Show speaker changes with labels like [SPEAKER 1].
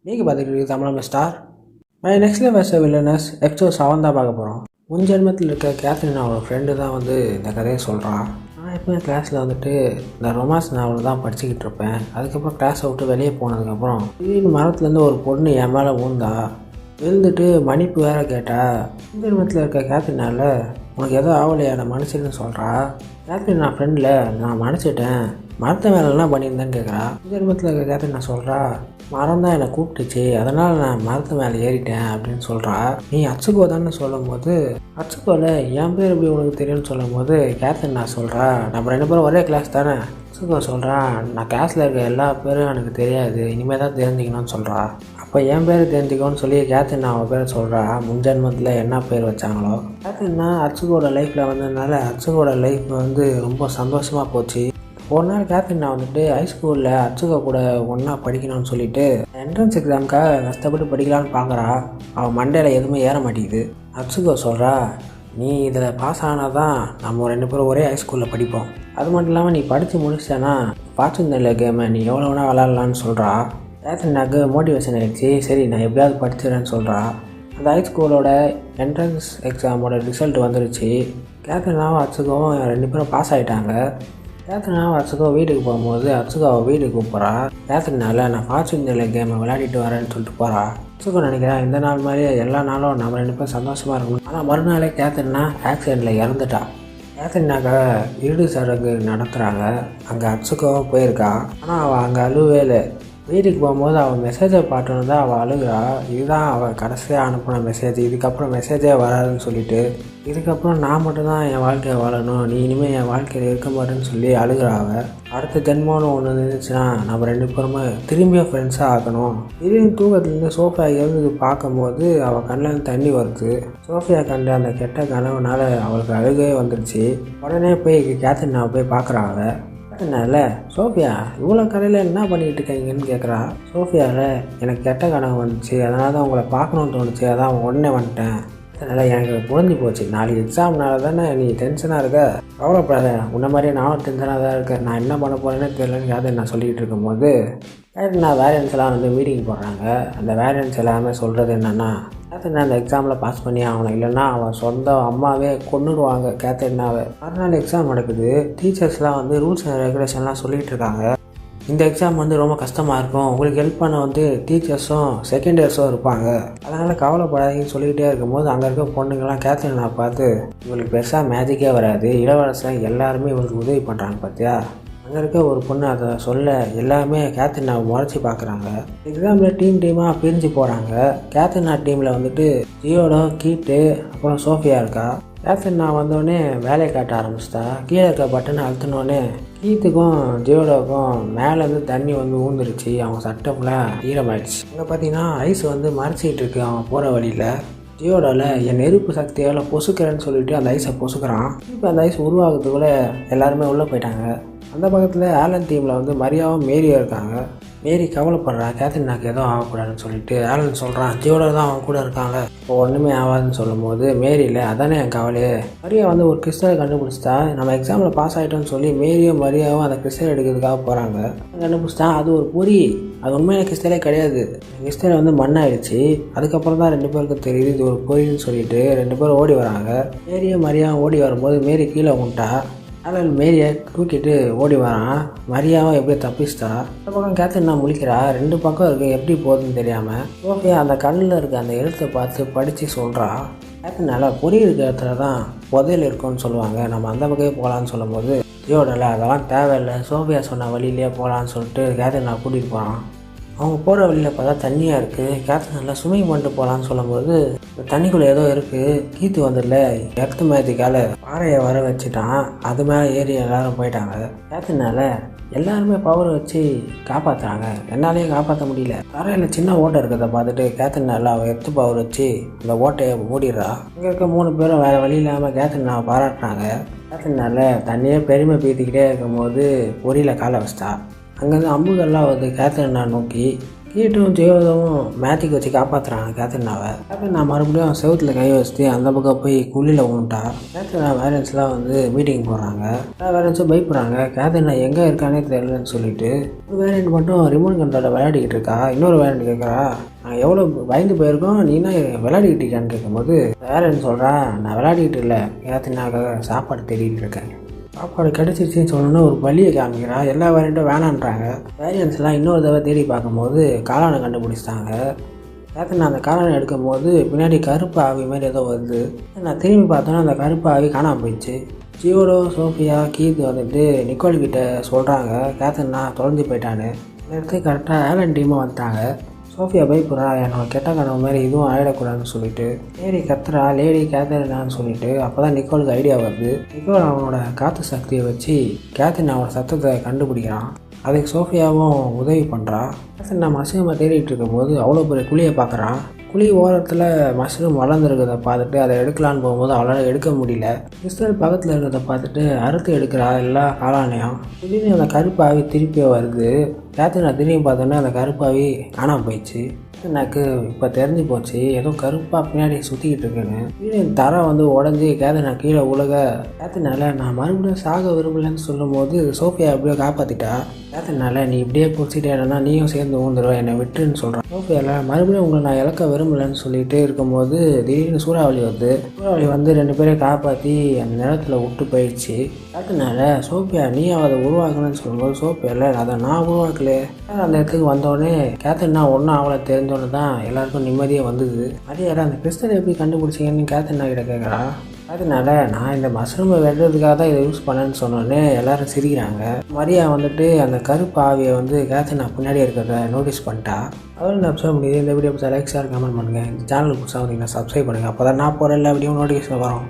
[SPEAKER 1] நீங்கள் பார்த்துட்டு இருக்கு Tamil star. My next level villainous episode 7 தான் பார்க்க போகிறோம். முன் ஜென்மத்தில் இருக்க கேத்ரின் அவரோட ஃப்ரெண்டு தான் வந்து இந்த கதையை சொல்கிறான். நான் எப்போயும் கிளாஸில் வந்துட்டு இந்த ரொமான்ஸ் நாவல் தான் படிச்சுக்கிட்டு இருப்பேன். அதுக்கப்புறம் கிளாஸை விட்டு வெளியே போனதுக்கப்புறம் திடீர்னு மரத்துலேருந்து ஒரு பொண்ணு என் மேலே விழுந்துட்டு மன்னிப்பு வேற கேட்டா. முன் ஜென்மத்தில் இருக்க கேத்ரினால உனக்கு ஏதோ ஆவலையான மனுஷன்னு சொல்கிறா. கேத்ரின் நான் ஃப்ரெண்டில் நான் மன்னிச்சிட்டேன், மரத்தை வேலைலாம் பண்ணியிருந்தேன்னு கேட்குறா. இந்த ஜென்மத்தில் இருக்க கேத்ரின் நான் சொல்கிறா, மரம் தான் என்னை கூப்பிட்டுச்சு, அதனால் நான் மரத்து மேலே ஏறிட்டேன் அப்படின்னு சொல்கிறா. நீ அச்சுக்கோ தானே சொல்லும் போது, அச்சுக்கோவில் என் பேர் எப்படி உனக்கு தெரியும்னு சொல்லும் போது கேத்ரின் நான் சொல்கிறா, நம்ம 2 பேரும் ஒரே கிளாஸ் தானே. அச்சுக்கோ சொல்கிறா, நான் கிளாஸில் இருக்க எல்லா பேரும் எனக்கு தெரியாது, இனிமேல் தான் தெரிஞ்சுக்கணும்னு சொல்கிறா. அப்போ என் பேர் தெரிஞ்சுக்கணும்னு சொல்லி கேத்ரின் அவன் பேர் சொல்கிறா. முன்ஜென்மத்தில் என்ன பேர் வச்சாங்களோ. கேத்ரின்னா அச்சுக்கோட லைஃப்பில் வந்ததுனால அச்சுக்கோட லைஃப் வந்து ரொம்ப சந்தோஷமாக போச்சு. ஒரு நாள் கேத்ரின் நான் வந்துட்டு ஹைஸ்கூலில் அச்சுக்கோ கூட ஒன்றா படிக்கணும்னு சொல்லிட்டு என்ட்ரன்ஸ் எக்ஸாமுக்காக கஷ்டப்பட்டு படிக்கலான்னு பார்க்குறா. அவன் மண்டையில் எதுவுமே ஏற மாட்டேங்குது. அச்சுக்கோ சொல்கிறா, நீ இதில் பாஸ் ஆனால் தான் நம்ம 2 பேரும் ஒரே ஹைஸ்கூலில் படிப்போம். அது மட்டும் இல்லாமல் நீ படித்து முடிச்சிட்டேன்னா ஃபார்ச்சூன் கேமை நீ எவ்வளோ வேணால் விளாட்லான்னு சொல்கிறா. கேத்ரினாக்கு மோட்டிவேஷன் ஆகிடுச்சு. சரி நான் எப்படியாவது படிச்சிடறேன்னு சொல்கிறா. அந்த ஹைஸ்கூலோட என்ட்ரன்ஸ் எக்ஸாமோட ரிசல்ட் வந்துருச்சு. கேத்ரினாவும் அச்சுக்கோவும் 2 பேரும் பாஸ் ஆகிட்டாங்க. கேத்ரினாவும் அச்சுக்கோ வீட்டுக்கு போகும்போது அச்சுக்கோ அவள் வீட்டுக்கு கூப்பிட்றா. கேத்ரினால நான் ஃபார்ச்சூன் கேமை விளையாடிட்டு வரேன்னு சொல்லிட்டு போகிறா. அச்சுக்கோ நினைக்கிறேன் இந்த நாள் மாதிரி எல்லா நாளும் நம்ம 2 பேரும் சந்தோஷமாக இருக்கணும். ஆனால் மறுநாளே கேத்ரினா ஆக்சிடெண்ட்டில் இறந்துட்டா. கேத்ரினாக்காக இறுதி சடங்கு நடத்துகிறாங்க. அங்கே அச்சுக்கோவும் போயிருக்கா. ஆனால் அவள் அங்கே அழுவே இல்லை. வீட்டுக்கு போகும்போது அவள் மெசேஜை பாட்டோன்னு தான் அவள் அழுகிறா. இதுதான் அவள் கடைசியாக அனுப்பின மெசேஜ், இதுக்கப்புறம் மெசேஜே வராதுன்னு சொல்லிட்டு, இதுக்கப்புறம் நான் மட்டும்தான் என் வாழ்க்கையை வாழணும், நீ இனிமேல் என் வாழ்க்கையில் இருக்க மாட்டேன்னு சொல்லி அழுகிறா. அவள் அடுத்த ஜென்மம்னு ஒன்று இருந்துச்சுன்னா நம்ம 2 பேருமே திரும்பியும் ஃப்ரெண்ட்ஸாக ஆக்கணும். திடீர்னு தூக்கத்துலேருந்து சோஃபியா எழுந்து பார்க்கும்போது அவள் கண்ணில் தண்ணி வருது. சோஃபியா கண்ட அந்த கெட்ட கனவுனால அவளுக்கு அழுகவே வந்துடுச்சு. உடனே போய் கேத்ரின் நான் போய் பார்க்குறாங்க. அதனால சோஃபியா இவ்வளோ கடையில் என்ன பண்ணிக்கிட்டு இருக்கீங்கன்னு கேட்குறா. சோஃபியாவில் எனக்கு கெட்ட கனவு வந்துச்சு, அதனால தான் உங்களை பார்க்கணுன்னு தோணுச்சு, அதான் உடனே வந்துட்டேன். அதனால் எனக்கு புரிஞ்சு போச்சு, நாளைக்கு எக்ஸாம்னால தானே நீ டென்ஷனாக இருக்க, கவலைப்படாத, உன்ன மாதிரியே நானும் டென்ஷனாக தான் இருக்கேன், நான் என்ன பண்ண போகிறேன்னு தெரியலன்னு அதை நான் சொல்லிக்கிட்டு இருக்கும்போது நான் வேரியன்ஸ் எல்லாம் வந்து மீட்டிங் போடுறாங்க. அந்த வேரியன்ஸ் எல்லாமே சொல்கிறது என்னென்னா, கேத்ரினா அந்த எக்ஸாமில் பாஸ் பண்ணி ஆகணும், இல்லைன்னா அவன் சொந்த அம்மாவே கொண்டுடுவாங்க கேத்ரினாவை. மறுநாள் எக்ஸாம் நடக்குது. டீச்சர்ஸ்லாம் வந்து ரூல்ஸ் அண்ட் ரெகுலேஷன்லாம் சொல்லிகிட்டு இருக்காங்க. இந்த எக்ஸாம் வந்து ரொம்ப கஷ்டமாக இருக்கும், உங்களுக்கு ஹெல்ப் பண்ண வந்து டீச்சர்ஸும் செகண்ட் இயர்ஸும் இருப்பாங்க, அதனால் கவலைப்படாதீங்கன்னு சொல்லிக்கிட்டே இருக்கும்போது அங்கே இருக்க பொண்ணுங்கள்லாம் கேத்ரினை பார்த்து, இவங்களுக்கு பெருசாக மேஜிக்கே வராது, இளவரசன் எல்லாருமே இவங்களுக்கு உதவி பண்ணுறாங்க பார்த்தியா. அங்கே இருக்க ஒரு பொண்ணு அதை சொல்ல எல்லாருமே கேத்ரினை முறைச்சி பார்க்குறாங்க. எக்ஸாமில் டீமாக பிரிஞ்சு போகிறாங்க. கேத்ரினா டீமில் வந்துட்டு ஜியோடோ, கீட்டு, அப்புறம் சோஃபியா இருக்கா. கேத்ரினா வந்தோடனே வேலையை காட்ட ஆரம்பிச்சிட்டா. கீழே இருக்க பட்டனை அழுத்தினோடனே கீத்துக்கும் ஜியோடோக்கும் மேலேருந்து தண்ணி வந்து ஊந்துருச்சு. அவங்க சட்டை ஃபுல்லாக ஈரமாயிடுச்சு. அங்கே பார்த்தீங்கன்னா ஐஸ் வந்து மறைச்சிக்கிட்டு இருக்கு அவன் போகிற வழியில். ஜியோடோவில் என் நெருப்பு சக்தியால் பொசுக்கிறேன்னு சொல்லிட்டு அந்த ஐஸை பொசுக்கிறான். இப்போ அந்த ஐஸ் உருவாகிறதுக்குள்ளே எல்லாருமே உள்ளே போயிட்டாங்க. அந்த பக்கத்தில் ஆலன் டீமில் வந்து மரியாவும் மேரியும் இருக்காங்க. மேரி கவலைப்படுறா, கேத்ரினாக்கு எதுவும் ஆகக்கூடாதுன்னு சொல்லிட்டு. ஆலன் சொல்கிறான், ஜியோட தான் அவன் கூட இருக்காங்க, இப்போ ஒன்றுமே ஆகாதுன்னு சொல்லும் போது மேரியில் அதானே என் கவலையே. மரியா வந்து ஒரு கிறிஸ்டலை கண்டுபிடிச்சிட்டா, நம்ம எக்ஸாமில் பாஸ் ஆகிட்டோன்னு சொல்லி மேரியும் மரியாவும் அந்த கிறிஸ்டல் எடுக்கிறதுக்காக போகிறாங்க. கண்டுபிடிச்சிட்டா அது ஒரு பொறி, அது உண்மையான கிறிஸ்டலே கிடையாது. கிறிஸ்டல் வந்து மண்ணாயிடுச்சு. அதுக்கப்புறம் தான் 2 பேருக்கு தெரியுது இது ஒரு பொறின்னு சொல்லிட்டு 2 பேரும் ஓடி வராங்க. மேரியும் மரியாவும் ஓடி வரும்போது மேரி கீழே உண்டா. ஆலன் மேரியை தூக்கிட்டு ஓடி வரான். மரியாவும் எப்படியோ தப்பிச்சிட்டா. இந்த பக்கம் கேத்ரினா முழிக்கிறா. 2 பக்கம் இருக்குது, எப்படி போகுதுன்னு தெரியாமல். சோஃபியா அந்த கண்ணில் இருக்க அந்த எழுத்தை பார்த்து படித்து சொல்கிறா. கேத்ரினால பொறி இருக்கிற இடத்துல தான் புதையல் இருக்கும்னு சொல்லுவாங்க, நம்ம அந்த பக்கமே போகலான்னு சொல்லும் போது ஜியோடல அதெல்லாம் தேவையில்லை, சோஃபியா சொன்ன வழியிலே போகலான்னு சொல்லிட்டு கேத்ரினா கூட்டிகிட்டு போகிறான். அவங்க போகிற வழியில் பார்த்தா தண்ணியாக இருக்குது. கேத்ரினால ஸ்விம்மிங் பண்ணிட்டு போகலான்னு சொல்லும்போது தண்ணிக்குள்ளே ஏதோ இருக்குது. கீத்து வந்துடல எர்த்து மேஜிக்கால் பாறையை வர வச்சுட்டான். அது மேலே ஏறி எல்லாரும் போயிட்டாங்க. கேத்ரினால எல்லாருமே பவர் வச்சு காப்பாற்றுறாங்க, என்னாலேயும் காப்பாற்ற முடியல. தரையில் சின்ன ஓட்டை இருக்கிறத பார்த்துட்டு கேத்ரினால அவள் எர்த்து பவர் வச்சு அந்த ஓட்டையை மூடிடுறா. இங்கே இருக்க 3 பேரும் வேறு வழி இல்லாமல் கேத்ரினாவை பாராட்டினாங்க. கேத்ரினால தண்ணியே பெருமை பீத்திக்கிட்டே இருக்கும்போது பொரியில் காலை வச்சிட்டா. அங்கேருந்து அம்புகள்லாம் வந்து கேத்ரினா நோக்கி. கீட்டும் ஜெயோவும் மேஜிக் வச்சு காப்பாற்றுறாங்க கேத்ரினாவை. கேத்ரினா மறுபடியும் செவுத்துல கை வச்சுட்டு அந்த பக்கம் போய் குழியில் ஊன்ட்டா. கேத்ரினா வேலன்ஸ்லாம் வந்து மீட்டிங் போடுறாங்க. எல்லா வேலன்ஸும் பயப்படுறாங்க. கேத்ரினா எங்கே இருக்கானே தெரியலன்னு சொல்லிட்டு ஒரு வேலண்ட் மட்டும் ரிமோட் கண்ட்ரோல விளையாடிக்கிட்டு இருக்கா. இன்னொரு வேலண்ட் கேட்குறா, நான் எவ்வளோ பயந்து போயிருக்கோம், நீனா விளையாடிக்கிட்டு இருக்கான்னு கேட்கும்போது வேலண்ட் சொல்கிறா, நான் விளையாடிக்கிட்டு இல்லை, கேத்ரினாக்காக சாப்பாடு தேடிட்டு இருக்கேன். சாப்பாடு கிடச்சிருச்சின்னு சொல்லணும்னு ஒரு வழியை காமிக்கிறா. எல்லா வேரியண்ட்டும் வேணான்றாங்க. வேரியன்ஸ்லாம் இன்னொரு தடவை தேடி பார்க்கும்போது காளானை கண்டுபிடிச்சிட்டாங்க. கேத்ரினா அந்த காளானை எடுக்கும்போது பின்னாடி கருப்பு ஆவி மாதிரி ஏதோ வருது. நான் திரும்பி பார்த்தோன்னா அந்த கருப்பு ஆவி காணாமல் போயிடுச்சு. ஜியோடோ, சோஃபியா, கீத் வந்துட்டு நிக்கோல் கிட்ட சொல்கிறாங்க கேத்ரினா தொலைஞ்சு போயிட்டான்னு. இந்த இடத்துக்கு கரெக்டாக ஆலன் டீமும் வந்துட்டாங்க. சோஃபியா பயப்படுறா, என்னோட கெட்ட கனவு மாதிரி இதுவும் ஆகிடக்கூடாதுன்னு சொல்லிட்டு லேடி கத்துறா, லேடி கேத்ரினான்னு சொல்லிட்டு. அப்போ தான் நிக்கோலுக்கு ஐடியா வருது. நிக்கோல் அவனோட காற்று சக்தியை வச்சு கேத்ரினாவோட சத்தத்தை கண்டுபிடிக்கிறான். அதுக்கு சோஃபியாவும் உதவி பண்ணுறா. கேத்ரினா மஷ்ரூமை தேடிட்டு இருக்கும்போது அவ்வளோ பெரிய குழியை பார்க்குறான். குழி ஓரத்தில் மஷ்ரூம் வளர்ந்துருக்கிறத பார்த்துட்டு அதை எடுக்கலான்னு போகும்போது அவளால் எடுக்க முடியல. கிறிஸ்டல் பக்கத்தில் இருக்கிறத பார்த்துட்டு அறுத்து எடுக்கிறா எல்லா காளானையும். திடீர்னு அந்த கருப்பாவி திருப்பியே வருது. கேத்ரினா திரும்பி பார்த்தோன்னே அந்த கருப்பாவி காணாமல் போயிடுச்சு. எனக்கு இப்போ தெரிஞ்சு போச்சு ஏதோ கருப்பாக பின்னாடி சுற்றிக்கிட்டு இருக்குன்னு. கீழே தரை வந்து உடஞ்சி கேத்ரினா கீழே உலக. கேத்ரினால நான் மறுபடியும் சாக விரும்பலன்னு சொல்லும் போது சோஃபியா எப்படியோ காப்பாற்றிட்டா. கேத்ரினால நீ இப்படியே பிடிச்சிட்டே இல்லைன்னா நீயும் சேர்ந்து ஊந்துருவா, என்னை விட்டுன்னு சொல்கிறான். சோஃபியாவில் மறுபடியும் உங்களை நான் இழக்க விரும்பலன்னு சொல்லிட்டு இருக்கும்போது திடீர்னு சூறாவளி வருது. சூறாவளி வந்து 2 பேரையும் காப்பாற்றி அந்த நிலத்தில் விட்டு போயிடுச்சு. கேத்ரினால சோஃபியா நீ அதை உருவாக்கணும்னு சொல்லும்போது சோஃபியாவில் அதை நான் உருவாக்கல. அந்த இடத்துக்கு வந்தோடனே கேத்ரினா ஒன்றும் அவளை தெரிஞ்சோன்னு தான் எல்லாருக்கும் நிம்மதியாக வந்தது. அதே அந்த கிறிஸ்டல் எப்படி கண்டுபிடிச்சிங்கன்னு கேத்ரினா கிட்ட கேட்குறா. அதனால நான் இந்த மஷ்ரூமை வெட்டுறதுக்காக தான் இதை யூஸ் பண்ணேன்னு சொன்னோன்னே எல்லாரும் சிரிக்கிறாங்க. மரியா வந்துட்டு அந்த கருப்பு ஆவியை வந்து கேத்ரினா பின்னாடி இருக்கிறத நோட்டீஸ் பண்ணிட்டா. அவ்வளோ இந்த எபிசோட் முடியுது. இந்த வீடியோ லைக் ஷேர் கமெண்ட் பண்ணுங்கள். இந்த சேனலுக்கு புதுசாக வந்தீங்கன்னா சப்ஸ்கிரைப் பண்ணுங்கள். அப்போ தான் நான் போகிற எல்லா வீடியோ நோட்டிஃபிகேஷன் வரும்.